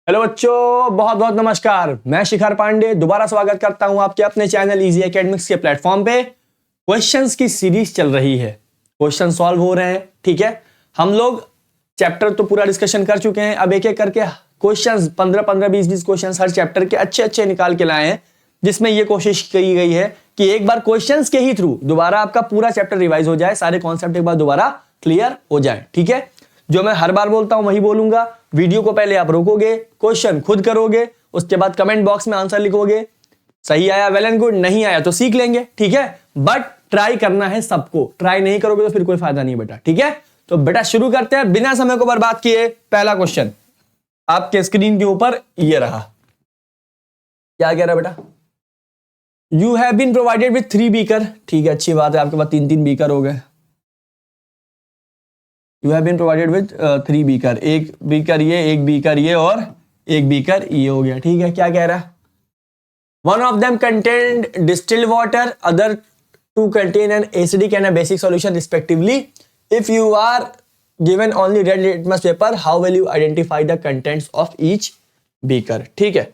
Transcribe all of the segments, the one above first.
Hello बच्चों, बहुत बहुत नमस्कार। मैं शिखर पांडे दोबारा स्वागत करता हूं आपके अपने चैनल इजी एकेडमिक्स के प्लेटफॉर्म पे। क्वेश्चंस की सीरीज चल रही है, क्वेश्चन सॉल्व हो रहे हैं। ठीक है, हम लोग चैप्टर तो पूरा डिस्कशन कर चुके हैं। अब एक एक करके क्वेश्चंस 15-15, 20-20 क्वेश्चंस हर चैप्टर के अच्छे अच्छे निकाल के लाए हैं, जिसमें यह कोशिश की गई है कि एक बार क्वेश्चंस के ही थ्रू दोबारा आपका पूरा चैप्टर रिवाइज हो जाए, सारे कॉन्सेप्ट एक बार दोबारा क्लियर हो जाए। ठीक है, जो मैं हर बार बोलता हूं वही बोलूंगा। वीडियो को पहले आप रोकोगे, क्वेश्चन खुद करोगे, उसके बाद कमेंट बॉक्स में आंसर लिखोगे। सही आया वेल एंड गुड, नहीं आया तो सीख लेंगे। ठीक है, बट ट्राई करना है सबको। ट्राई नहीं करोगे तो फिर कोई फायदा नहीं बेटा। ठीक है, तो बेटा शुरू करते हैं बिना समय को बर्बाद किए। पहला क्वेश्चन आपके स्क्रीन के ऊपर ये रहा। क्या कह रहा है बेटा? You have been provided with 3 beaker. ठीक है, अच्छी बात है, आपके पास 3-3 बीकर हो गए। You have been provided with 3 beaker, एक बीकर ये, एक बीकर ये और एक बीकर ये हो गया। ठीक है, क्या कह रहा है? One of them contained distilled water, other two contain an acidic and a basic solution respectively. If you are given only red litmus paper, how will you identify the contents of each beaker? ठीक है,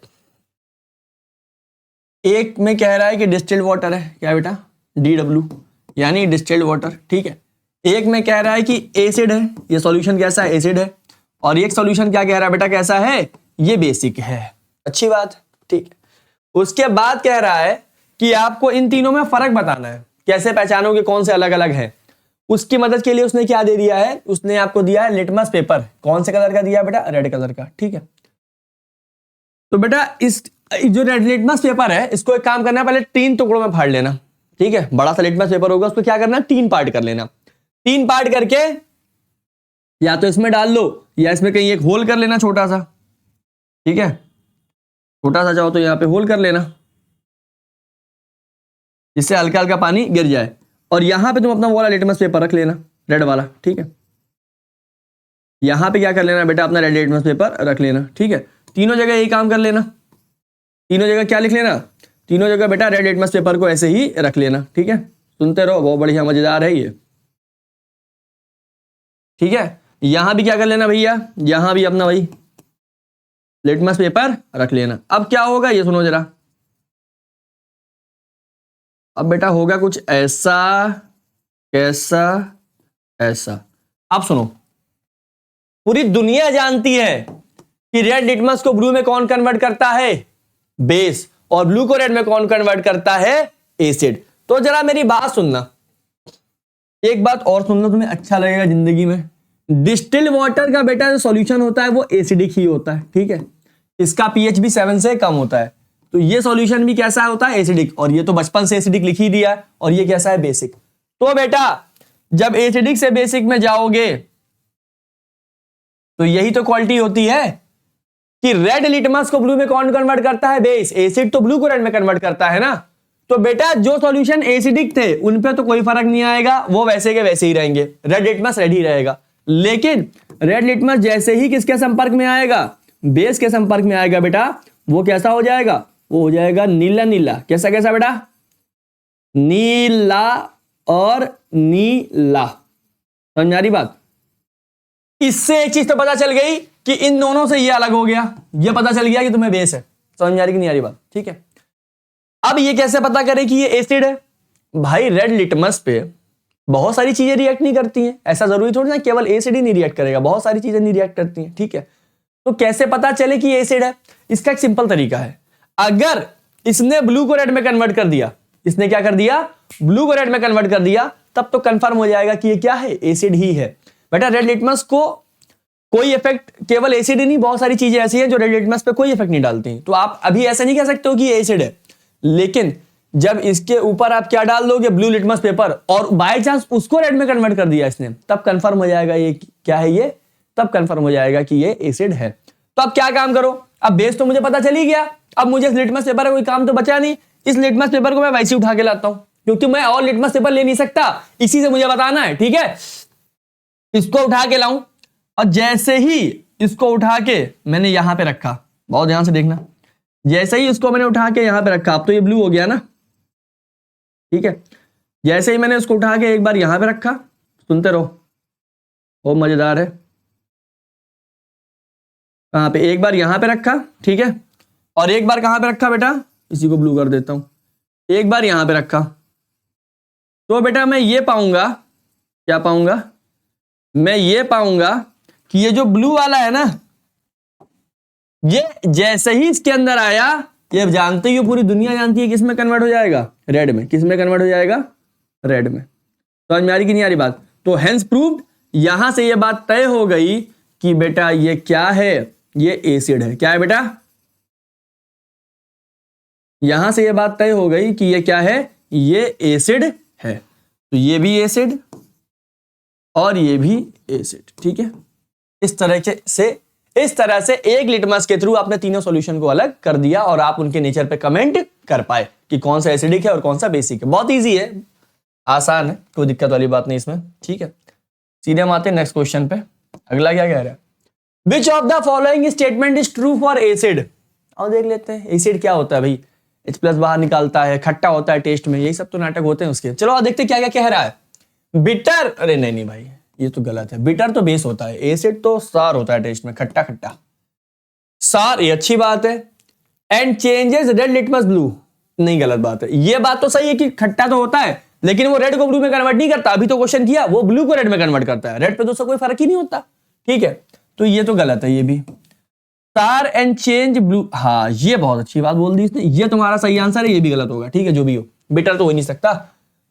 एक में कह रहा है कि distilled water है, क्या बेटा? DW यानी डिस्टिल्ड वाटर। ठीक है, एक में कह रहा है कि एसिड है, ये सॉल्यूशन कैसा है? एसिड है। और एक सॉल्यूशन क्या कह रहा है बेटा? कैसा है? ये बेसिक है। अच्छी बात। ठीक है, उसके बाद कह रहा है कि आपको इन तीनों में फर्क बताना है। कैसे पहचानोगे कौन से अलग अलग हैं? उसकी मदद के लिए उसने क्या दे दिया है? उसने आपको दिया है लिटमस पेपर। कौन से कलर का दिया है बेटा? रेड कलर का। ठीक है, तो बेटा इस जो रेड लिटमस पेपर है, इसको एक काम करना है, पहले 3 टुकड़ों में फाड़ लेना। ठीक है, बड़ा सा लिटमस पेपर होगा, उसको क्या करना है? 3 पार्ट कर लेना। 3 पार्ट करके या तो इसमें डाल लो या इसमें कहीं एक होल कर लेना छोटा सा। ठीक है, छोटा सा चाहो तो यहां पे होल कर लेना, जिससे हल्का हल्का पानी गिर जाए। और यहां पे तुम अपना वो वाला लिटमस पेपर रख लेना, रेड वाला। ठीक है, यहां पे क्या कर लेना बेटा? अपना रेड लिटमस पेपर रख लेना। ठीक है, तीनों जगह यही काम कर लेना। तीनों जगह क्या लिख लेना? तीनों जगह बेटा रेड लिटमस पेपर को ऐसे ही रख लेना। ठीक है, सुनते रहो, बहुत बढ़िया मजेदार है ये। ठीक है, यहां भी क्या कर लेना भैया? यहां भी अपना वही लिटमस पेपर रख लेना। अब क्या होगा ये सुनो जरा। अब बेटा होगा कुछ ऐसा, कैसा, ऐसा। अब सुनो, पूरी दुनिया जानती है कि रेड लिटमस को ब्लू में कौन कन्वर्ट करता है? बेस। और ब्लू को रेड में कौन कन्वर्ट करता है? एसिड। तो जरा मेरी बात सुनना, एक बात और सुनना, तुम्हें अच्छा लगेगा जिंदगी में। डिस्टिल्ड वाटर का बेटा जो सॉल्यूशन होता है वो एसिडिक ही होता है। ठीक है, इसका पीएच भी 7 से कम होता है, तो ये सॉल्यूशन भी कैसा होता है? एसिडिक। और ये तो बचपन से एसिडिक लिख ही दिया। और ये कैसा है? बेसिक। तो बेटा जब एसिडिक से बेसिक में जाओगे तो यही तो क्वालिटी होती है कि रेड लिटमस को ब्लू में कौन कन्वर्ट करता है? बेस। एसिड तो ब्लू को रेड में कन्वर्ट करता है ना। तो बेटा जो सॉल्यूशन एसिडिक थे उन पे तो कोई फर्क नहीं आएगा, वो वैसे के वैसे ही रहेंगे, रेड लिटमस रेड ही रहेगा। लेकिन रेड लिटमस जैसे ही किसके संपर्क में आएगा? बेस के संपर्क में आएगा बेटा, वो कैसा हो जाएगा? वो हो जाएगा नीला नीला। कैसा कैसा बेटा? नीला और नीला। समझ आ रही बात? इससे एक चीज तो पता चल गई कि इन दोनों से ये अलग हो गया, ये पता चल गया कि तुम्हें बेस है। समझ आ रही कि नहीं आ रही बात? ठीक है, अब ये कैसे पता करें कि ये एसिड है? भाई रेड लिटमस पे बहुत सारी चीजें रिएक्ट नहीं करती हैं। ऐसा जरूरी थोड़ी ना केवल एसिड ही नहीं रिएक्ट करेगा, बहुत सारी चीजें नहीं रिएक्ट करती हैं। ठीक है, तो कैसे पता चले कि एसिड है? इसका एक सिंपल तरीका है। अगर इसने ब्लू को रेड में कन्वर्ट कर दिया, इसने क्या कर दिया? ब्लू को रेड में कन्वर्ट कर दिया, तब तो कंफर्म हो जाएगा कि ये क्या है? एसिड ही है। बेटा रेड लिटमस को कोई इफेक्ट, केवल एसिड ही नहीं, बहुत सारी चीजें ऐसी हैं जो रेड लिटमस पे कोई इफेक्ट नहीं डालती। तो आप अभी ऐसा नहीं कह सकते हो कि ये एसिड है, लेकिन जब इसके ऊपर आप क्या डाल दोगे? ब्लू लिटमस पेपर, और बाय चांस उसको रेड में कन्वर्ट कर दिया इसने, तब कंफर्म हो जाएगा ये क्या है? ये तब कंफर्म हो जाएगा कि ये एसिड है। तो अब क्या काम करो? अब बेस तो मुझे पता चल ही गया, अब मुझे इस लिटमस पेपर का कोई काम तो बचा नहीं। इस लिटमस पेपर को मैं वैसे उठा के लाता हूं, क्योंकि मैं और लिटमस पेपर ले नहीं सकता, इसी से मुझे बताना है। ठीक है, इसको उठा के लाऊं, और जैसे ही इसको उठा के मैंने यहां पे रखा, बहुत ध्यान से देखना, जैसे ही इसको मैंने उठा के यहां पे रखा, अब तो ये ब्लू हो गया ना। ठीक है, जैसे ही मैंने उसको उठा के एक बार यहां पे रखा, सुनते रहो, बहुत मजेदार है। कहां पे, एक बार यहां पे रखा, ठीक है, और एक बार कहां पे रखा बेटा, इसी को ब्लू कर देता हूं, एक बार यहां पे रखा, तो बेटा मैं ये पाऊंगा, क्या पाऊंगा, मैं ये पाऊंगा कि ये जो ब्लू वाला है ना, ये जैसे ही इसके अंदर आया, ये जानते ही हो, पूरी दुनिया जानती है, किस में कन्वर्ट हो जाएगा, रेड में। किस में कन्वर्ट हो जाएगा, रेड में। तो समझ में आ रही कि नहीं आ रही बात। तो हेंस प्रूव्ड, यहां से ये बात तय हो गई कि बेटा ये क्या है, ये एसिड है। क्या है बेटा, यहां से ये बात तय हो गई कि ये क्या है, ये एसिड है। तो ये भी एसिड और ये भी एसिड, ठीक है। इस तरह से एक लिटमस के थ्रू आपने तीनों सॉल्यूशन को अलग कर दिया और आप उनके नेचर पे कमेंट कर पाए कि कौन सा एसिडिक है और कौन सा बेसिक है। बहुत इजी है, आसान है, कोई दिक्कत वाली बात नहीं इसमें, ठीक है। सीधे हम आते हैं नेक्स्ट क्वेश्चन पे। अगला क्या कह रहा है, which of the following statement is true for acid. और देख लेते हैं एसिड क्या होता है भाई, H+ बाहर निकालता है, खट्टा होता है टेस्ट में, यही सब तो नाटक होते हैं उसके। चलो और देखते क्या क्या कह रहा है। बिटर, अरे नहीं भाई ये तो गलत है, बिटर तो बेस होता है, एसिड तो सार होता है टेस्ट में, खट्टा खट्टा सार, ये अच्छी बात है। And changes red litmus blue, नहीं गलत बात है। ये बात तो सही है कि खट्टा तो होता है लेकिन वो रेड को ब्लू में कन्वर्ट नहीं करता, अभी तो क्वेश्चन किया, वो ब्लू को रेड में कन्वर्ट करता है, रेड पे तो उसका कोई फर्क ही नहीं होता, ठीक है। तो ये तो गलत है, ये भी सार एंड चेंज ब्लू, हाँ ये बहुत अच्छी बात बोल दी इसने, ये तुम्हारा सही आंसर है, ये भी गलत होगा, ठीक है, जो भी हो, बिटर तो हो ही नहीं सकता।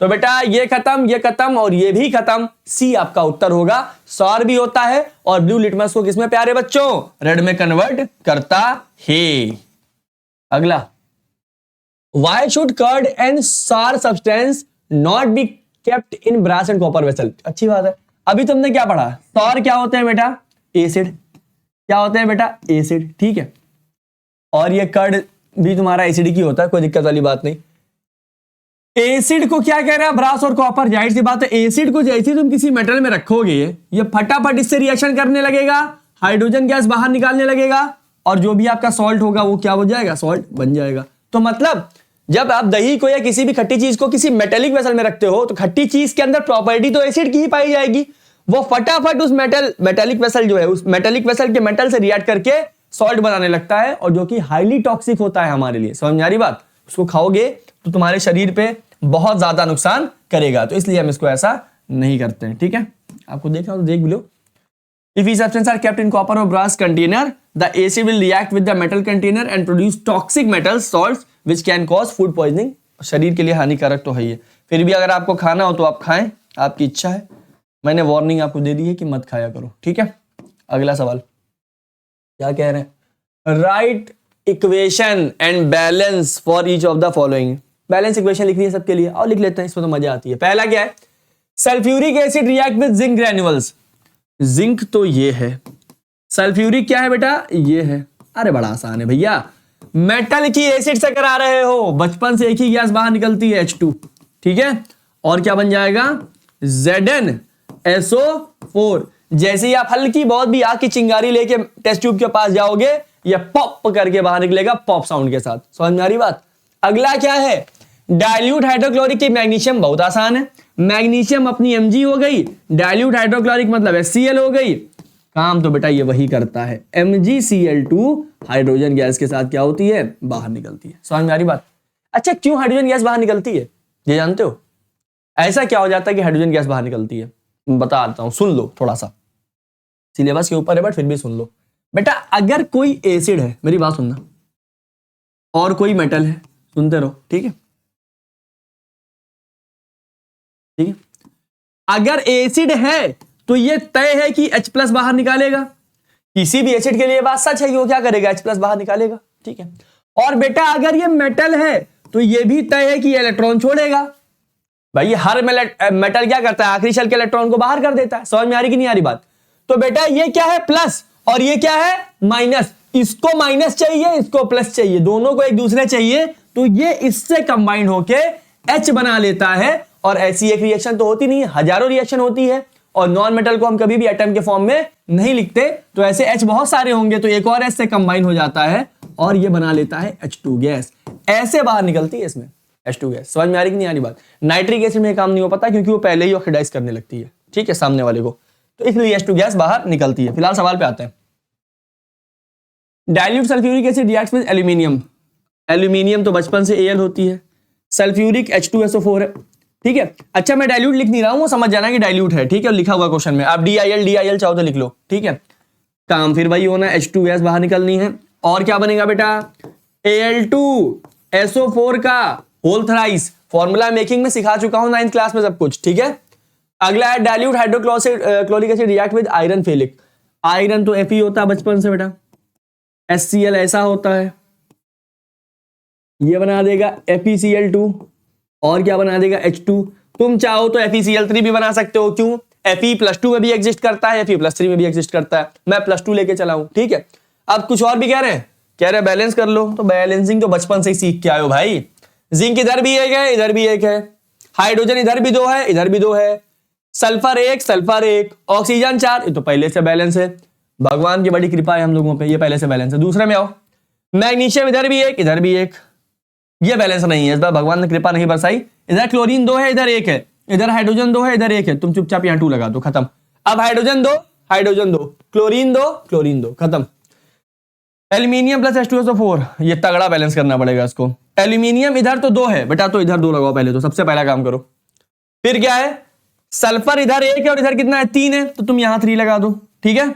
तो बेटा ये खत्म और ये भी खत्म, सी आपका उत्तर होगा। सौर भी होता है और ब्लू लिटमस को किसमें प्यारे बच्चों, रेड में कन्वर्ट करता है। अगला, why should curd and sour substance not be kept in brass and copper vessel. अच्छी बात है, अभी तुमने क्या पढ़ा, सौर क्या होते हैं बेटा, एसिड, क्या होते हैं बेटा, एसिड, ठीक है। और ये कर्ड भी तुम्हारा एसिड की होता है, कोई दिक्कत वाली बात नहीं। एसिड को क्या कह रहा है, ब्रास और कॉपर, जाहिर सी बात है एसिड को जैसे तुम किसी मेटल में रखोगे ये फटाफट इससे रिएक्शन करने लगेगा, हाइड्रोजन गैस बाहर निकालने लगेगा और जो भी आपका सॉल्ट होगा वो क्या हो जाएगा, सॉल्ट बन जाएगा। तो मतलब जब आप दही को या किसी भी खट्टी चीज को किसी मेटेलिक वेसल में रखते हो तो खट्टी चीज के अंदर प्रॉपर्टी तो एसिड की ही पाई जाएगी, वो फटाफट उस मेटेलिक वेसल जो है, उस मेटेलिक वेसल के मेटल से रिएक्ट करके सॉल्ट बनाने लगता है, और जो कि हाईली टॉक्सिक होता है हमारे लिए। समझ में आ रही बात, उसको खाओगे तो तुम्हारे शरीर पे बहुत ज्यादा नुकसान करेगा, तो इसलिए हम इसको ऐसा नहीं करते हैं, ठीक है। आपको देखना तो देख भी लो। If these substances are kept in copper or brass container, the acid will react with the metal container and produce toxic metals, salts, which can cause food poisoning. शरीर के लिए हानिकारक तो है ये, फिर भी अगर आपको खाना हो तो आप खाएं, आपकी इच्छा है। मैंने वार्निंग आपको दे दी है कि मत खाया करो, ठीक है। अगला सवाल क्या कह रहे हैं, right equation and balance for each of the following. Balance equation लिखनी है सबके लिए, और लिख लेते हैं, इसमें तो मजा आती है। पहला क्या है, sulphuric acid react with zinc Granules. Zinc तो ये है, सल्फ्यूरिक क्या है बेटा, ये है। अरे बड़ा आसान है भैया, मेटल की एसिड से करा रहे हो, बचपन से एक ही गैस बाहर निकलती है H2, ठीक है। और क्या बन जाएगा, ZnSO4। जैसे ही आप हल्की बहुत भी आग की चिंगारी लेके टेस्ट ट्यूब के पास जाओगे, ये पॉप करके बाहर निकलेगा, पॉप साउंड के साथ। समझ में आ रही बात। अगला क्या है, डाइल्यूट हाइड्रोक्लोरिक की मैग्नीशियम, बहुत आसान है, मैग्नीशियम अपनी Mg हो गई, डाइल्यूट हाइड्रोक्लोरिक मतलब HCl हो गई, काम तो बेटा ये वही करता है, MgCl2 हाइड्रोजन गैस के साथ क्या होती है, बाहर निकलती है। समझ में आ रही बात। अच्छा क्यों हाइड्रोजन गैस बाहर निकलती है, ये जानते हो, ऐसा क्या हो जाता है कि हाइड्रोजन गैस बाहर निकलती है, बता देता हूं, सुन लो, थोड़ा सा सिलेबस के ऊपर है बट फिर भी सुन लो बेटा। अगर कोई एसिड है, मेरी बात सुनना, और कोई मेटल है, सुनते रहो, ठीक है, ठीक है। अगर एसिड है तो ये तय है कि H+ बाहर निकालेगा, किसी भी एसिड के लिए बात सच है कि वो क्या करेगा, H+ बाहर निकालेगा, ठीक है। और बेटा अगर ये मेटल है तो ये भी तय है कि इलेक्ट्रॉन छोड़ेगा। भाई हर मेटल क्या करता है, आखिरी शेल के इलेक्ट्रॉन को बाहर कर देता है। समझ में आ रही कि नहीं आ रही बात। तो बेटा ये क्या है, प्लस, और ये क्या है, माइनस। इसको माइनस चाहिए, इसको प्लस चाहिए, दोनों को एक दूसरे चाहिए, तो ये इससे कंबाइन होके H बना लेता है। और ऐसी एक रिएक्शन तो होती नहीं है, हजारों रिएक्शन होती है, और नॉन मेटल को हम कभी भी एटम के फॉर्म में नहीं लिखते, तो ऐसे H बहुत सारे होंगे, तो एक और H से कंबाइन हो जाता है और ये बना लेता है H2 गैस, ऐसे बाहर निकलती है इसमें H2 गैस। समझ में आ रही कि नहीं आ रही बात। नाइट्रिक एसिड में काम नहीं हो पाता क्योंकि वो पहले ही ऑक्सीडाइज करने लगती है, ठीक है, सामने वाले को, तो इसलिए H2 गैस बाहर निकलती है। फिलहाल सवाल पे आते हैं। Dilute sulphuric acid reacts with aluminium, aluminium तो बचपन से Al होती है, सल्फ्यूरिक H2SO4 है, ठीक है। अच्छा मैं डाइल्यूट लिख नहीं रहा हूं, वो समझ जाना कि डाइल्यूट है, ठीक है, लिखा हुआ क्वेश्चन में। आप DIL चाहो तो लिख लो, ठीक है। काम फिर वही होना, H2S बाहर निकलनी है, और क्या बनेगा बेटा, Al2SO4 का होल थ्राइस। फॉर्मूला मेकिंग में सिखा चुका हूं 9th क्लास में सब कुछ, ठीक है। अगला है dilute hydrochloric acid react with iron ferric. Iron तो Fe होता है बचपन से बेटा, HCl ऐसा होता है, ये बना देगा FeCl2, और क्या बना देगा H2। तुम चाहो तो FeCl3 भी बना सकते हो, क्यों, Fe+2 में भी एग्जिस्ट करता है, Fe+3 में भी एग्जिस्ट करता है, मैं +2 लेके चला हूं, ठीक है। अब कुछ और भी कह रहे हैं बैलेंस कर लो, तो बैलेंसिंग तो बचपन से ही सीख के आए हो भाई। जिंक इधर भी एक है, इधर भी एक है, हाइड्रोजन इधर भी 2 है, इधर भी 2 है, सल्फर 1, ऑक्सीजन 4, ये तो पहले से बैलेंस है, भगवान की बड़ी कृपा है हम लोगों पे, ये पहले से बैलेंस है। दूसरे में आओ, मैग्नीशियम इधर भी एक, इधर भी एक, ये बैलेंस नहीं है, इस बार भगवान ने कृपा नहीं बरसाई। इधर क्लोरीन 2 है, इधर 1 है, इधर हाइड्रोजन 2 है, इधर 1 है, तुम चुपचाप यहाँ 2 लगा दो, खत्म। अब हाइड्रोजन 2, क्लोरीन 2, खत्म। एल्यूमिनियम प्लस H2SO4, ये तगड़ा बैलेंस करना पड़ेगा इसको। एल्यूमिनियम इधर तो 2 है बेटा, तो इधर 2 लगाओ पहले, तो सबसे पहला काम करो। फिर क्या है, सल्फर इधर 1 है और इधर कितना है, 3 है, तो तुम यहां 3 लगा दो, ठीक है।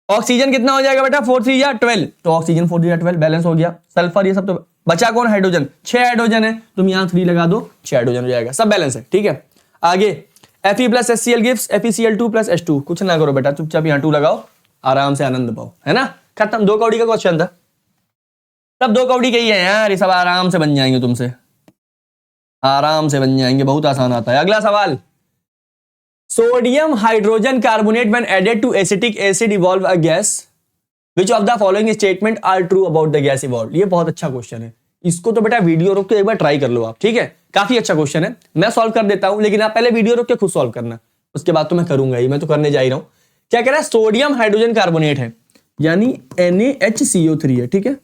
ऑक्सीजन कितना हो जाएगा बेटा, 4 3 या 12, तो ऑक्सीजन 4 3 या 12 बैलेंस हो गया। सल्फर ये सब तो बचा कौन, हाइड्रोजन, 6 हाइड्रोजन है, तुम यहां 3 लगा दो, 6 हाइड्रोजन हो जाएगा, सब बैलेंस है, ठीक है। आगे Fe plus HCl gives FeCl2 plus H2, कुछ ना करो बेटा, चुपचाप यहाँ 2 लगाओ, आराम से आनंद पाओ, है ना, खत्म। 2 कौड़ी का क्वेश्चन था, सब 2 कौड़ी के ही है यार, ये सब आराम से बन जाएंगे तुमसे, आराम से बन जाएंगे, बहुत आसान आता है। अगला सवाल, sodium hydrogen carbonate when added to acetic acid evolve a gas, which of the following statement are true about the gas evolve. ये बहुत अच्छा क्वेश्चन है, इसको तो बेटा वीडियो रोक के एक बार ट्राई कर लो आप, ठीक है, काफी अच्छा क्वेश्चन है, मैं सॉल्व कर देता हूं, लेकिन आप पहले वीडियो रोक के खुद सॉल्व करना, उसके बाद तो मैं करूंगा ही, मैं तो करने जा ही रहा हूं। क्या कह रहा है, सोडियम हाइड्रोजन कार्बोनेट है, यानी NaHCO3 है, ठीक है।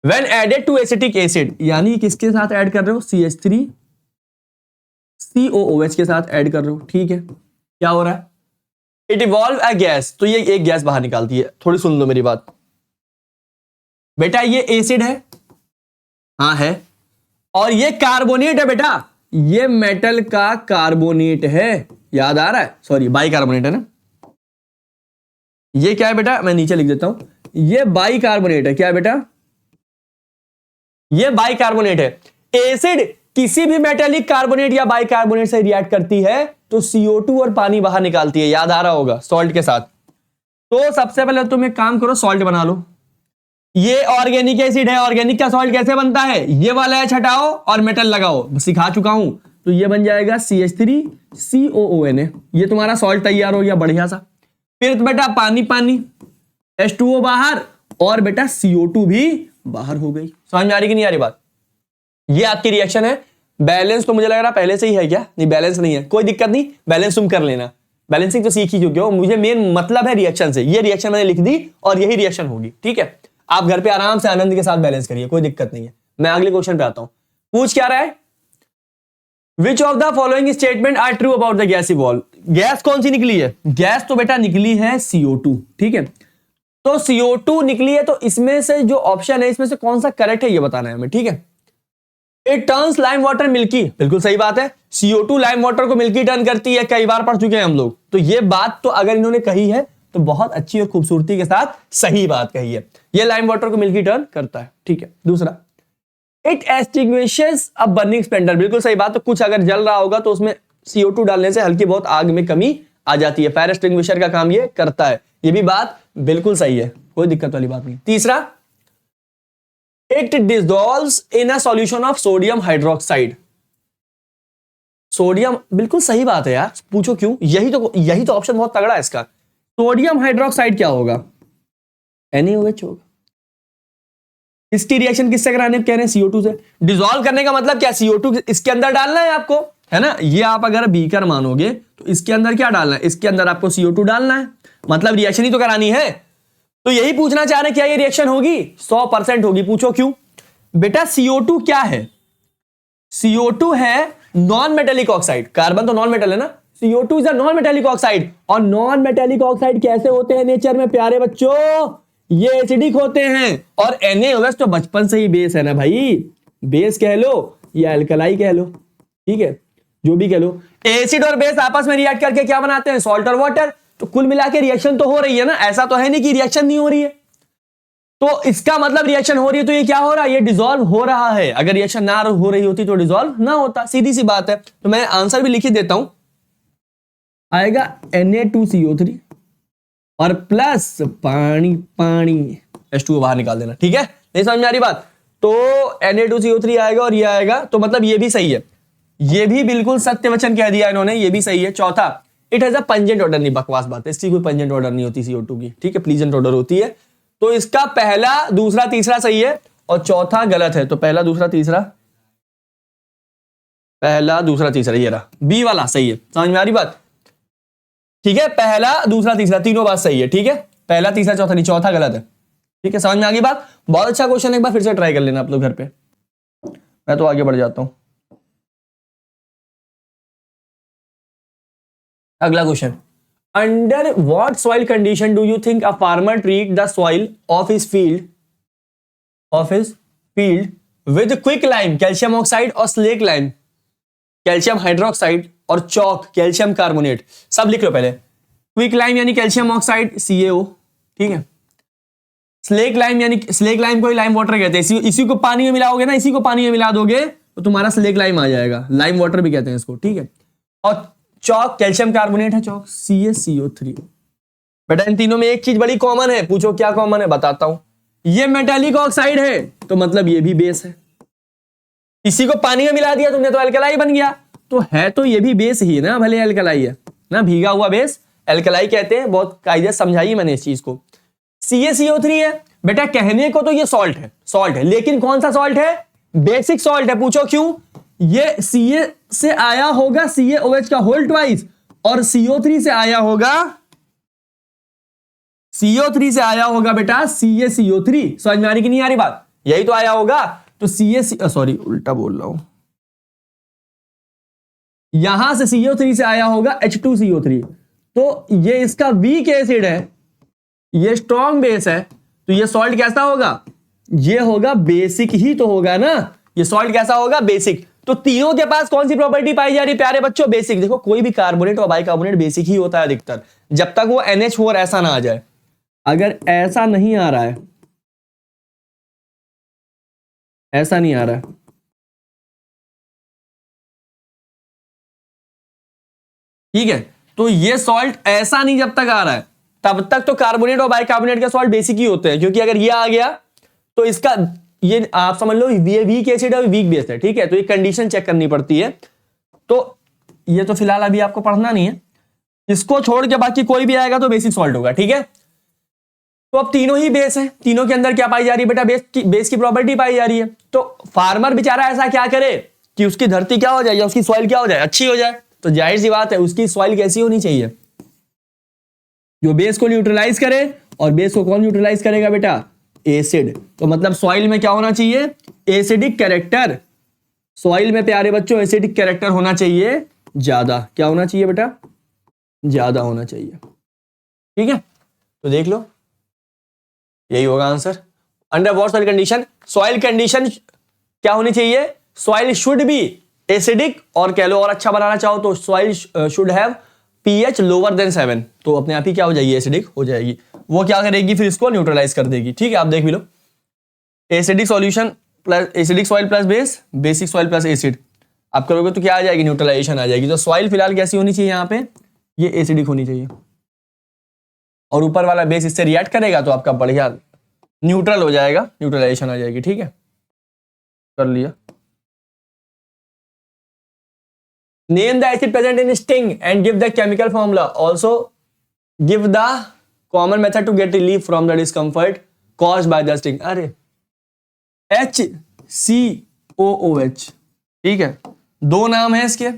When added to acetic acid, यानी किसके साथ ऐड कर रहे हो, CH3 COOH के साथ ऐड कर रहे हो, ठीक है। क्या हो रहा है, इट इवॉल्व अ गैस, तो ये एक गैस बाहर निकालती है। थोड़ी सुन लो मेरी बात बेटा, ये एसिड है, हाँ है, और ये कार्बोनेट है बेटा, ये मेटल का कार्बोनेट है, याद आ रहा है, सॉरी बाइकार्बोनेट है ना, ये क्या है बेटा, मैं नीचे लिख देता हूं, ये बाइकार्बोनेट है, क्या है बेटा, ये बाइकार्बोनेट है। एसिड किसी भी मेटेलिक कार्बोनेट या बाइकार्बोनेट से रिएक्ट करती है तो CO2 और पानी बाहर निकालती है, याद आ रहा होगा, सॉल्ट के साथ। तो सबसे पहले तुम एक काम करो, सॉल्ट बना लो। ये ऑर्गेनिक एसिड है, ऑर्गेनिक का सॉल्ट कैसे बनता है, ये वाला H हटाओ और मेटल लगाओ, सिखा चुका हूं, तो ये बन जाएगा CH3COONA, ये तुम्हारा सॉल्ट तैयार हो गया बढ़िया सा। फिर तो बेटा पानी पानी, H2O बाहर, और बेटा CO2 भी बाहर हो गई। समझ में आ रही कि नहीं आ रही बात, ये आपकी रिएक्शन है। बैलेंस तो मुझे लग रहा पहले से ही है, क्या नहीं, बैलेंस नहीं है, कोई दिक्कत नहीं, बैलेंस तुम कर लेना, बैलेंसिंग तो सीख ही चुके हो, मुझे मेन मतलब है रिएक्शन से, ये रिएक्शन मैंने लिख दी और यही रिएक्शन होगी, ठीक है। आप घर पे आराम से आनंद के साथ बैलेंस करिए, कोई दिक्कत नहीं है। मैं अगले क्वेश्चन पे आता हूं, पूछ क्या रहा है, which of the following statement are true about the gas evolve. Gas कौन सी निकली है, गैस तो बेटा निकली है CO2, ठीक है। तो CO2 निकली है, तो इसमें से जो ऑप्शन है इसमें से कौन सा करेक्ट है ये बताना है हमें, ठीक है। It turns lime water milky, बिल्कुल सही बात है, CO2 लाइम वाटर को मिल्की टर्न करती है, कई बार पढ़ चुके हैं हम लोग, तो ये बात तो अगर इन्होंने कही है तो बहुत अच्छी और खूबसूरती के साथ सही बात कही है, ये लाइम वाटर को मिल्की टर्न करता है, ठीक है। दूसरा, it extinguishes a burning Splendor, बिल्कुल सही बात, तो कुछ अगर जल रहा होगा तो उसमें CO2 डालने से हल्की बहुत आग में कमी आ जाती है, फायर एक्सटिंग्विशर का काम ये करता है, ये भी बात बिल्कुल सही है, कोई दिक्कत वाली बात नहीं। तीसरा, it dissolves in a solution of sodium hydroxide, sodium, बिल्कुल सही बात है यार, पूछो क्यों, यही तो ऑप्शन बहुत तगड़ा है इसका। सोडियम हाइड्रोक्साइड क्या होगा, NaOH होगा। इसकी रिएक्शन किससे कराने कह रहे हैं, CO2 से। डिसॉल्व करने का मतलब क्या, CO2 इसके अंदर डालना है आपको, है ना, ये आप अगर बीकर मानोगे तो इसके अंदर क्या डालना है, इसके अंदर आपको CO2 डालना है, मतलब रिएक्शन ही तो करानी है। तो यही पूछना चाह रहे हैं, क्या ये रिएक्शन होगी, 100% होगी। पूछो क्यों बेटा, CO2 क्या है, CO2 है नॉन मेटेलिक ऑक्साइड, कार्बन तो नॉन मेटल है ना, CO2 is a non metallic oxide. और नॉन मेटेलिक ऑक्साइड कैसे होते हैं नेचर में प्यारे बच्चों? ये एसिडिक होते हैं। और NaOH तो बचपन से ही बेस है ना भाई, बेस कह लो या अल्कलाई कह लो, ठीक है, जो भी कह लो। एसिड और बेस आपस में रिएक्ट करके क्या बनाते हैं? सॉल्ट और वाटर। तो कुल मिला के रिएक्शन तो हो रही है ना, ऐसा तो है नहीं कि रिएक्शन नहीं हो रही है। तो इसका मतलब रिएक्शन हो रही है, तो ये क्या हो रहा है? ये डिसॉल्व हो रहा है। अगर रिएक्शन ना हो रही होती तो डिसॉल्व ना होता, सीधी सी बात है। तो मैं आंसर भी लिख ही देता हूं, आएगा Na2CO3 और प्लस पानी पानी H2 को बाहर निकाल देना, ठीक है? नहीं समझ में आ रही बात? तो Na2CO3 आएगा और ये आएगा, तो मतलब ये भी सही है, ये भी बिल्कुल सत्य वचन कह दिया इन्होंने, ये भी सही है। चौथा, it has a pungent order, नहीं बकवास बात है, इसकी कोई पंजेंट ऑर्डर नहीं होती CO2 की, ठीक है, प्लीजेंट ऑर्डर होती है। तो इसका पहला दूसरा तीसरा सही है और चौथा गलत है। तो पहला दूसरा तीसरा, पहला दूसरा तीसरा, ये रहा बी वाला सही है। समझ में आ रही बात? ठीक है, पहला दूसरा तीसरा तीनों बात सही है, ठीक है, पहला तीसरा चौथा नहीं, चौथा गलत है, ठीक है। समझ में आ गई बात? बहुत अच्छा क्वेश्चन, एक बार फिर से ट्राई कर लेना आप लोग घर पे। मैं तो आगे बढ़ जाता हूं। अगला question, under what soil condition do you think a farmer treat the soil of his field with quick lime calcium oxide और स्लेक लाइम कैल्शियम हाइड्रोक्साइड और चौक कैल्शियम कार्बोनेट? सब लिख लो पहले। क्विक लाइम यानी कैल्शियम ऑक्साइड CaO, ठीक है। Slack lime यानी, slack lime को ही लाइम वाटर कहते हैं, इसी को पानी में मिलाओगे ना, इसी को पानी में मिला दोगे तो तुम्हारा स्लेक लाइम आ जाएगा, लाइम वाटर भी कहते हैं इसको, ठीक है। और चौक कैल्शियम कार्बोनेट है, चौक CaCO3। बेटा इन तीनों में एक चीज बड़ी कॉमन है, पूछो क्या कॉमन है, बताता हूं। ये मेटालिक ऑक्साइड है तो मतलब ये भी बेस है, इसी को पानी में मिला दिया तुमने तो अल्कलाई बन गया, तो है तो ये भी बेस ही ना, भले अल्कलाई है ना, भीगा हुआ बेस अल्कलाई कहते हैं, बहुत कायदे समझाई मैंने इस चीज को। CaCO3 है बेटा, कहने को तो ये सॉल्ट है, लेकिन कौन सा सॉल्ट है? बेसिक सॉल्ट है। पूछो क्यों? ये Ca से आया होगा CaOH का होल ट्वाइस, और CO3 से आया होगा, CO3 से आया होगा बेटा CaCO3। समझ में आ रही कि नहीं आ रही बात? यही तो आया होगा। तो सॉरी उल्टा बोल रहा हूं, यहां से CO3 से आया होगा H2CO3। तो ये इसका वीक एसिड है, ये स्ट्रॉन्ग बेस है, तो ये सॉल्ट कैसा होगा? ये होगा बेसिक ही तो होगा ना, ये सॉल्ट कैसा होगा? बेसिक। तो तीनों के पास कौन सी प्रॉपर्टी पाई जा रही है प्यारे बच्चों? बेसिक। देखो कोई भी कार्बोनेट और बाइकार्बोनेट बेसिक ही होता है अधिकतर, जब तक वो NH4 ऐसा ना आ जाए। अगर ऐसा नहीं आ रहा है, ऐसा नहीं आ रहा है, ठीक है, तो ये सॉल्ट ऐसा नहीं जब तक आ रहा है, तब तक तो कार्बोनेट और बाइकार्बोनेट के सॉल्ट बेसिक ही होते हैं, क्योंकि अगर ये आ गया तो इसका, ये आप समझ लो ये वीक एसिड है, वीक बेस है, ठीक है। तो ये कंडीशन चेक करनी पड़ती है। तो ये तो फिलहाल अभी आपको पढ़ना नहीं है, इसको छोड़ के बाकी कोई भी आएगा तो बेसिक सॉल्ट होगा, ठीक है। तो अब तीनों ही बेस है, तीनों के अंदर क्या पाई जा रही है बेटा? बेस की प्रॉपर्टी पाई जा रही है। तो फार्मर बेचारा ऐसा क्या करे कि उसकी धरती क्या हो जाए, या उसकी सॉइल क्या हो जाए? अच्छी हो जाए। तो जाहिर सी बात है उसकी सॉइल कैसी होनी चाहिए? जो बेस को न्यूट्रलाइज करे, और बेस को कौन न्यूट्रलाइज करेगा बेटा? एसिड। तो मतलब सॉइल में क्या होना चाहिए? Acidic character. सॉइल में प्यारे बच्चों एसिडिक कैरेक्टर होना चाहिए ज्यादा। क्या होना चाहिए बेटा? ज्यादा होना चाहिए, ठीक है। तो देख लो, यही होगा answer. Under what soil condition? Soil condition क्या होनी चाहिए? सॉइल शुड बी एसिडिक, और कह लो और अच्छा बनाना चाहो तो soil should have pH lower than 7। तो अपने आप ही क्या हो जाएगी? एसिडिक हो जाएगी। वो क्या करेगी? फिर इसको न्यूट्रलाइज कर देगी, ठीक है। आप देख भी लो, acidic solution plus acidic soil plus base, basic soil plus acid, आप करोगे तो क्या आ जाएगी? न्यूट्रलाइजेशन आ जाएगी। तो सॉइल फिलहाल कैसी होनी चाहिए यहाँ पे? ये एसिडिक होनी चाहिए, और ऊपर वाला बेस इससे रिएक्ट करेगा तो आपका बढ़िया न्यूट्रल हो जाएगा, न्यूट्रलाइजेशन आ जाएगी, ठीक है। कर लिया। Name the acid present in sting and give the chemical formula, also give the common method to get relief from the discomfort caused by the sting. अरे HCOOH, ठीक है। दो नाम है इसके,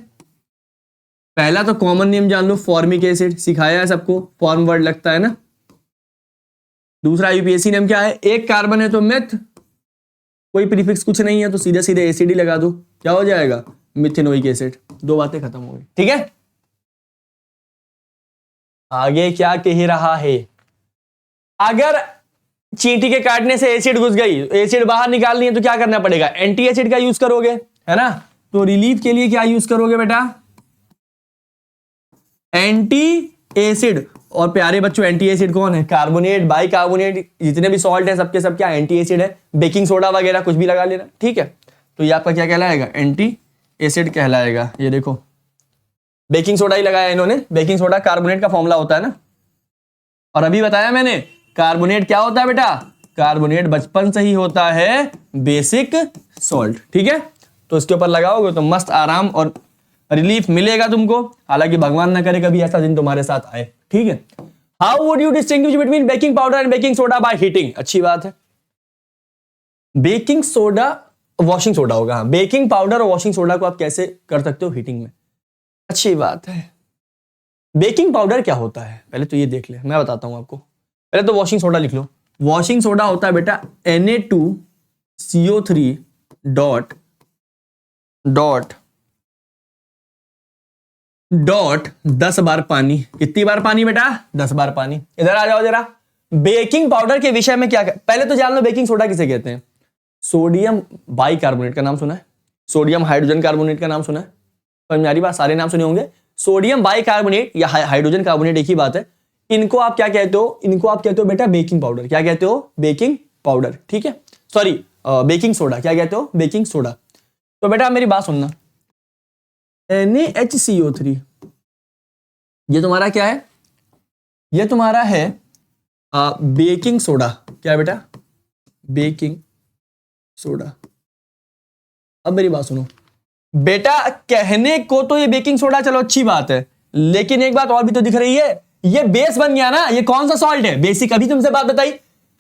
पहला तो कॉमन नेम जान लो, फॉर्मिक एसिड, सिखाया है सबको, फॉर्म वर्ड लगता है ना। दूसरा यूपीएससी नेम क्या है? एक कार्बन है तो मेथ, कोई प्रीफिक्स कुछ नहीं है तो सीधे सीधे एसिड ही लगा दो, क्या हो जाएगा? Methanoic acid. दो बातें खत्म हो गई, ठीक है। आगे क्या कह रहा है, अगर चींटी के काटने से एसिड घुस गई, एसिड बाहर निकालनी है तो क्या करना पड़ेगा, एंटी एसिड का यूज करोगे, है ना। तो रिलीफ के लिए क्या यूज करोगे बेटा, एंटी एसिड। और प्यारे बच्चों एंटी एसिड कौन है, कार्बोनेट, बाइकार्बोनेट, जितने भी सॉल्ट है सबके सब क्या एंटी एसिड है, बेकिंग सोडा वगैरह कुछ भी लगा लेना, ठीक है। तो ये आपका क्या कहलाएगा, एंटी एसिड कहलाएगा। ये देखो बेकिंग सोडा ही लगाया इन्होंने, बेकिंग सोडा कार्बोनेट का फॉर्मूला होता है ना। और अभी बताया मैंने कार्बोनेट क्या होता है बेटा, कार्बोनेट बचपन से ही होता है बेसिक सॉल्ट, ठीक है। तो इसके ऊपर लगाओगे तो मस्त आराम और रिलीफ मिलेगा तुमको, हालांकि भगवान ना करे कभी ऐसा दिन तुम्हारे साथ आए, ठीक है। How would you distinguish between baking powder and baking soda, by heating. अच्छी बात है, बेकिंग सोडा वॉशिंग सोडा होगा, हाँ। बेकिंग पाउडर और वॉशिंग सोडा को आप कैसे कर सकते हो हीटिंग में, अच्छी बात है। बेकिंग पाउडर क्या होता है पहले तो ये देख ले, मैं बताता हूं आपको। पहले तो वॉशिंग सोडा लिख लो। वॉशिंग सोडा होता है बेटा Na2CO3 डॉट 10 बार पानी। कितनी बार पानी बेटा, 10 बार पानी। इधर आ जाओ जरा, बेकिंग पाउडर के विषय में क्या पहले तो जान लो बेकिंग सोडा किसे कहते हैं। सोडियम बाइकार्बोनेट का नाम सुना है, सोडियम हाइड्रोजन कार्बोनेट का नाम सुना है, समझ में आ रही बात, सारे नाम सुने होंगे। सोडियम बाइकार्बोनेट या हाइड्रोजन कार्बोनेट एक ही बात है। इनको आप क्या कहते हो, इनको आप कहते हो बेटा बेकिंग पाउडर। क्या कहते हो, बेकिंग पाउडर, ठीक है। सॉरी बेकिंग सोडा, क्या कहते हो, बेकिंग सोडा। तो बेटा मेरी बात सुनना, NaHCO3 ये तुम्हारा क्या है, ये तुम्हारा है बेकिंग सोडा। क्या है बेटा, बेकिंग सोडा। अब मेरी बात सुनो बेटा, कहने को तो ये बेकिंग सोडा चलो अच्छी बात है, लेकिन एक बात और भी तो दिख रही है, ये बेस बन गया ना। ये कौन सा सॉल्ट है, बेसिक। अभी तुमसे बात बताई,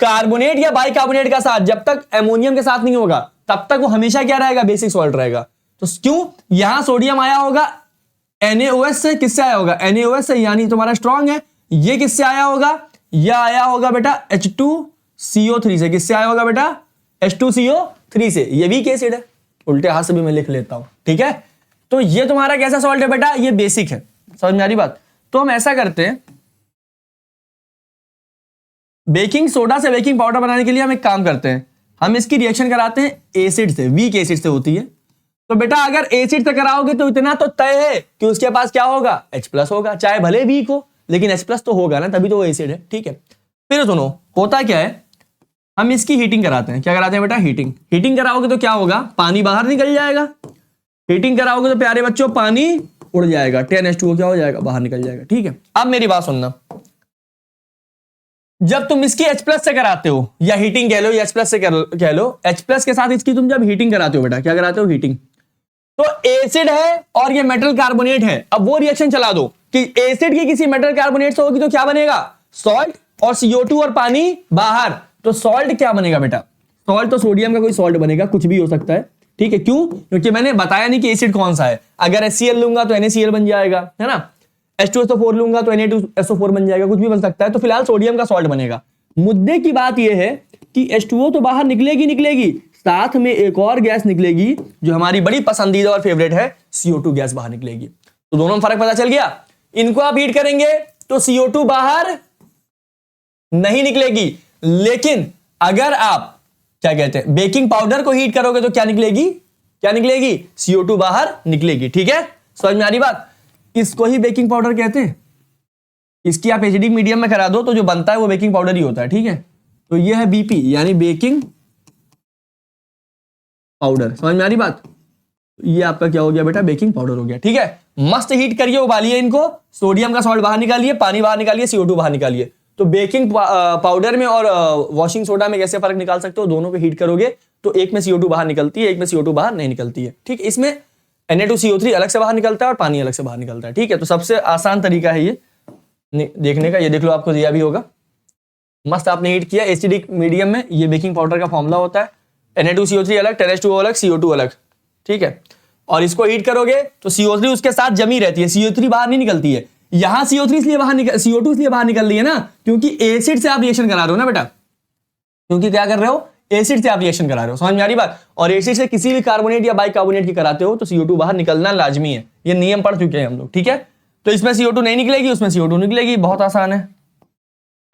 कार्बोनेट या बाइकार्बोनेट का साथ जब तक एमोनियम के साथ नहीं होगा तब तक वो हमेशा क्या रहेगा, बेसिक सॉल्ट रहेगा। तो क्यों, यहां सोडियम आया होगा NaOH से, किससे आया होगा, NaOH से, यानी तुम्हारा स्ट्रॉन्ग है। ये किससे आया होगा, यह आया होगा बेटा H2CO3 से। किससे आया होगा बेटा, H2CO3 से। ये वीक एसिड है, उल्टे हाथ से भी मैं लिख लेता हूं, ठीक है। तो ये तुम्हारा कैसा सॉल्ट है बेटा, ये बेसिक है, समझ में आ रही बात। तो हम ऐसा करते हैं, बेकिंग सोडा से बेकिंग पाउडर बनाने के लिए हम एक काम करते हैं, हम इसकी रिएक्शन कराते हैं एसिड से, वीक एसिड से होती है। तो बेटा अगर एसिड से कराओगे तो इतना तो तय है कि उसके पास क्या होगा, H+ होगा, चाहे भले वीक हो लेकिन H+ तो होगा ना, तभी तो वो एसिड है, ठीक है। फिर सुनो होता क्या है, हम इसकी हीटिंग कराते हैं। क्या कराते हैं बेटा, हीटिंग। हीटिंग कराओगे तो क्या होगा, पानी बाहर निकल जाएगा। हीटिंग कराओगे तो प्यारे बच्चों पानी उड़ जाएगा, 10H2O क्या हो जाएगा, बाहर निकल जाएगा, ठीक है। अब मेरी बात सुनना, जब तुम इसकी H+ से कराते हो, या हीटिंग कह लो या H+ से कह लो, H+ के साथ इसकी तुम जब हीटिंग कराते हो बेटा, क्या कराते हो, हीटिंग। तो एसिड है और ये मेटल कार्बोनेट है। अब वो रिएक्शन चला दो कि एसिड की किसी मेटल कार्बोनेट से होगी तो क्या बनेगा, सॉल्ट, और CO2 और पानी बाहर। तो सॉल्ट क्या बनेगा बेटा, सॉल्ट तो सोडियम का कोई सॉल्ट बनेगा, कुछ भी हो सकता है, ठीक है। क्यों, क्योंकि मैंने बताया नहीं कि एसिड कौन सा है। अगर HCl लूंगा तो NaCl बन जाएगा, है ना। H2SO4 लूंगा तो Na2SO4 बन जाएगा, कुछ भी बन सकता है। तो फिलहाल सोडियम का सॉल्ट बनेगा। मुद्दे की बात यह है कि H2O तो बाहर निकलेगी, साथ में एक और गैस निकलेगी जो हमारी बड़ी पसंदीदा और फेवरेट है, CO2 गैस बाहर निकलेगी। तो दोनों में फर्क पता चल गया। इनको आप हीट करेंगे तो CO2 बाहर नहीं निकलेगी, लेकिन अगर आप क्या कहते हैं बेकिंग पाउडर को हीट करोगे तो क्या निकलेगी, CO2 बाहर निकलेगी, ठीक है। समझ में आ रही बात। इसको ही बेकिंग पाउडर कहते हैं। इसकी आप एसिडिक मीडियम में करा दो तो जो बनता है वो बेकिंग पाउडर ही होता है, ठीक है। तो ये है BP यानी बेकिंग पाउडर। समझ में आ रही बात। ये आपका क्या हो गया बेटा, बेकिंग पाउडर हो गया, ठीक है। मस्त हीट करिए, उबालिए इनको, सोडियम का सॉल्ट बाहर निकालिए, पानी बाहर निकालिए, CO2 बाहर निकालिए। तो बेकिंग पाउडर में और वॉशिंग सोडा में कैसे फर्क निकाल सकते हो, दोनों को हीट करोगे तो एक में CO2 बाहर निकलती है, एक में CO2 बाहर नहीं निकलती है, ठीक। इसमें Na2CO3 अलग से बाहर निकलता है और पानी अलग से बाहर निकलता है, ठीक है। तो सबसे आसान तरीका है ये देखने का। ये देख लो, आपको दिया भी होगा, मस्त आपने हीट किया एसिडिक मीडियम में। ये बेकिंग पाउडर का फॉर्मूला होता है, Na2CO3 अलग, 10H2O अलग, CO2 अलग, ठीक है। और इसको हीट करोगे तो CO3 उसके साथ जमी रहती है, CO3 बाहर नहीं निकलती है। यहां CO2 इसलिए बाहर निकल रही है ना, क्योंकि एसिड से आप रिएक्शन करा रहे हो ना बेटा, क्योंकि क्या कर रहे हो, एसिड से आप रिएक्शन करा रहे हो। समझ में आ रही बात। और एसिड से किसी भी कार्बोनेट या बाइकार्बोनेट की कराते हो तो CO2 बाहर निकलना लाजमी है। ये नियम पढ़ चुके हैं हम लोग, ठीक है। तो इसमें CO2 नहीं निकलेगी, उसमें CO2 निकलेगी। बहुत आसान है,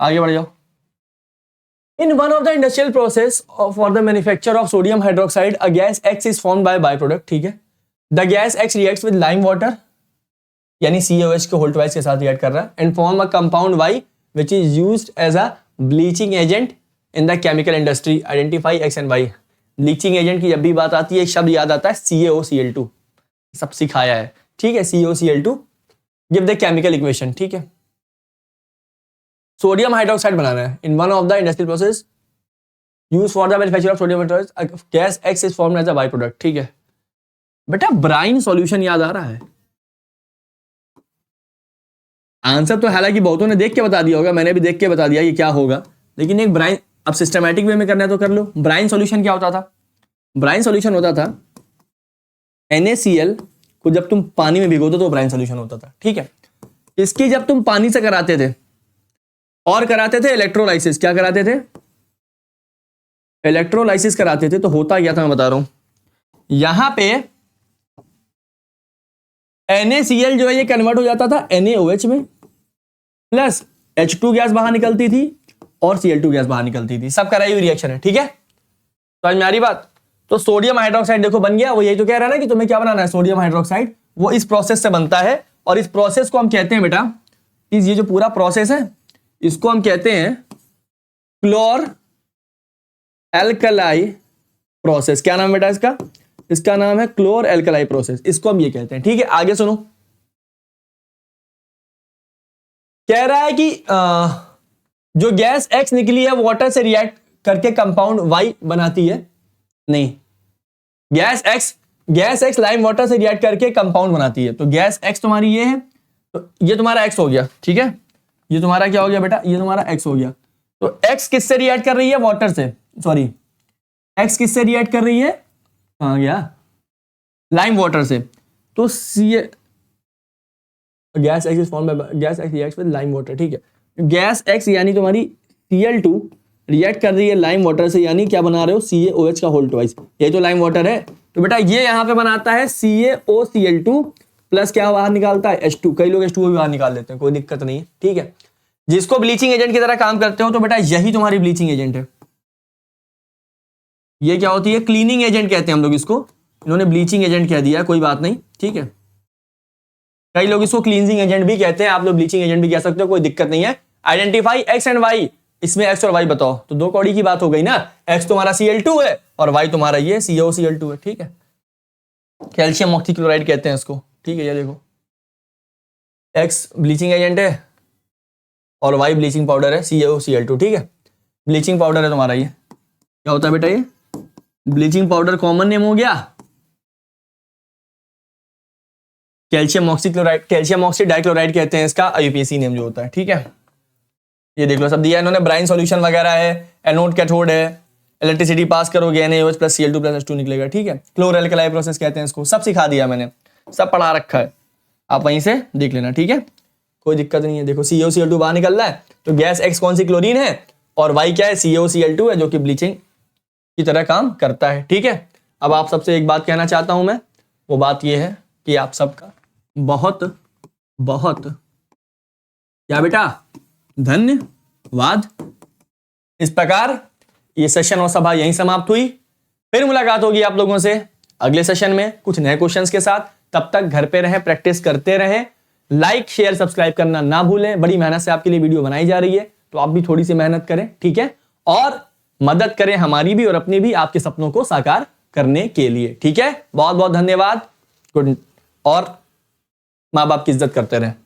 आगे बढ़ जाओ। In one of the industrial process for the manufacture of sodium hydroxide, a gas X is formed by byproduct, ठीक है। The gas X reacts with lime water, यानी CaOH के होल्ट वाइज के साथ रिएक्ट कर रहा है, and form a compound Y which is used as a bleaching agent in the chemical industry. Identify X and Y. Bleaching agent की जब भी बात आती है एक शब्द याद आता है CaOCl2, सब सिखाया है, ठीक है। CaOCl2 give the chemical equation, ठीक है। सोडियम हाइड्रोक्साइड बनाना है। In one of the industrial process use for the manufacture of sodium hydroxide, gas X is formed as a by product, ठीक है। बेटा ब्राइन सॉल्यूशन याद आ रहा है? आंसर तो हालांकि बहुतों ने देख के बता दिया होगा, मैंने भी देख के बता दिया ये क्या होगा, लेकिन एक ब्राइन अब सिस्टमैटिक वे में करना है तो कर लो। ब्राइन सॉल्यूशन क्या होता था? ब्राइन सॉल्यूशन होता था NaCl को जब तुम पानी में भिगोते तो ब्राइन सॉल्यूशन होता था, ठीक है। इसकी जब तुम पानी से कराते थे और कराते थे इलेक्ट्रोलाइसिस, क्या कराते थे? इलेक्ट्रोलाइसिस कराते थे, तो होता क्या था मैं बता रहा हूं। यहां पे NaCl जो है ये कन्वर्ट हो जाता था NaOH में, प्लस H2 गैस बाहर निकलती थी और Cl2 गैस बाहर निकलती थी। सब कराई हुई रिएक्शन है, ठीक है। तो आज मेरी बात, तो सोडियम हाइड्रोक्साइड देखो बन गया। वो यही तो कह रहा है ना कि तुम्हें क्या बनाना है, सोडियम हाइड्रोक्साइड। वो इस प्रोसेस से बनता है और इस प्रोसेस को हम कहते हैं बेटा, ये जो पूरा प्रोसेस है इसको हम कहते हैं क्लोर एल्कलाई प्रोसेस। क्या नाम बेटा इसका? इसका नाम है क्लोर एल्कलाई प्रोसेस, इसको हम ये कहते हैं, ठीक है। आगे सुनो, कह रहा है कि जो गैस X निकली है वाटर से रिएक्ट करके कंपाउंड Y बनाती है। नहीं, गैस X लाइम वाटर से रिएक्ट करके कंपाउंड बनाती है। तो गैस X तुम्हारी ये है, तो ये तुम्हारा X हो गया, ठीक है। ये तुम्हारा क्या हो गया बेटा? ये तुम्हारा X हो गया। तो X किससे रिएक्ट कर रही है? वाटर से, सॉरी, X किससे रिएक्ट कर रही है? कहां गया? लाइम वाटर से। तो gas X is formed by gas X reacts with lime water, ठीक है। गैस X यानी तुम्हारी Cl2 रिएक्ट कर रही है लाइम वाटर से, यानी क्या बना रहे हो? CaOH का होल ट्वाइस। ये तो लाइम वाटर है, तो बेटा ये यहां पे बनाता है CaOCl2 प्लस क्या बाहर निकालता है? H2। कई लोग H2 भी बाहर निकाल देते हैं, कोई दिक्कत नहीं है, ठीक है। जिसको ब्लीचिंग एजेंट की तरह काम करते हो तो बेटा यही तुम्हारी ब्लीचिंग एजेंट है। ये क्या होती है? क्लीनिंग एजेंट कहते हैं हम लोग इसको। इन्होंने ब्लीचिंग एजेंट कह दिया, कोई बात नहीं, ठीक है। कई लोग इसको क्लींजिंग एजेंट भी कहते हैं, आप लोग ब्लीचिंग एजेंट भी कह सकते हो, कोई दिक्कत नहीं है। आइडेंटिफाई X एंड Y, इसमें X और Y बताओ। तो दो कौड़ी की बात हो गई ना, X तुम्हारा Cl2 है और Y तुम्हारा ये CaOCl2 है, ठीक है। कैल्शियम ऑक्सीक्लोराइड कहते हैं इसको, ठीक है। ये देखो X ब्लीचिंग एजेंट है और Y ब्लीचिंग पाउडर है, CaOCl2, ठीक है। ब्लीचिंग पाउडर है तुम्हारा, ये क्या होता है बेटा? ये ब्लीचिंग पाउडर कॉमन नेम हो गया। Calcium oxychloride, calcium oxy dichloride कहते हैं इसका IUPAC नेम जो होता है, ठीक है। ये देख लो सब दिया इन्होंने, ब्राइन सॉल्यूशन वगैरह है, एनोड कैथोड है, इलेक्ट्रिसिटी पास करोगे NaOH plus Cl2 plus H2 निकलेगा, ठीक है। क्लोर एल्कलाई प्रोसेस कहते हैं इसको, सब सिखा दिया मैंने, सब पढ़ा रखा है, आप वहीं से देख लेना, ठीक है। कोई दिक्कत नहीं है। देखो CaOCl2 बाहर निकल रहा है, तो गैस X कौन सी? क्लोरीन है, और Y क्या है? CaOCl2 है, जो कि ब्लीचिंग की तरह काम करता है, ठीक है। अब आप सबसे एक बात कहना चाहता हूं मैं, वो बात ये है कि आप सबका बहुत बहुत क्या बेटा? धन्यवाद। इस प्रकार ये सेशन और सभा यहीं समाप्त हुई। फिर मुलाकात होगी आप लोगों से अगले सेशन में कुछ नए क्वेश्चंस के साथ। तब तक घर पे रहें, प्रैक्टिस करते रहें, लाइक शेयर सब्सक्राइब करना ना भूलें। बड़ी मेहनत से आपके लिए वीडियो बनाई जा रही है, तो आप भी थोड़ी सी मेहनत करें, ठीक है। और मदद करें हमारी भी और अपनी भी, आपके सपनों को साकार करने के लिए, ठीक है। बहुत बहुत धन्यवाद। गुड। और माँ बाप की इज्जत करते रहें।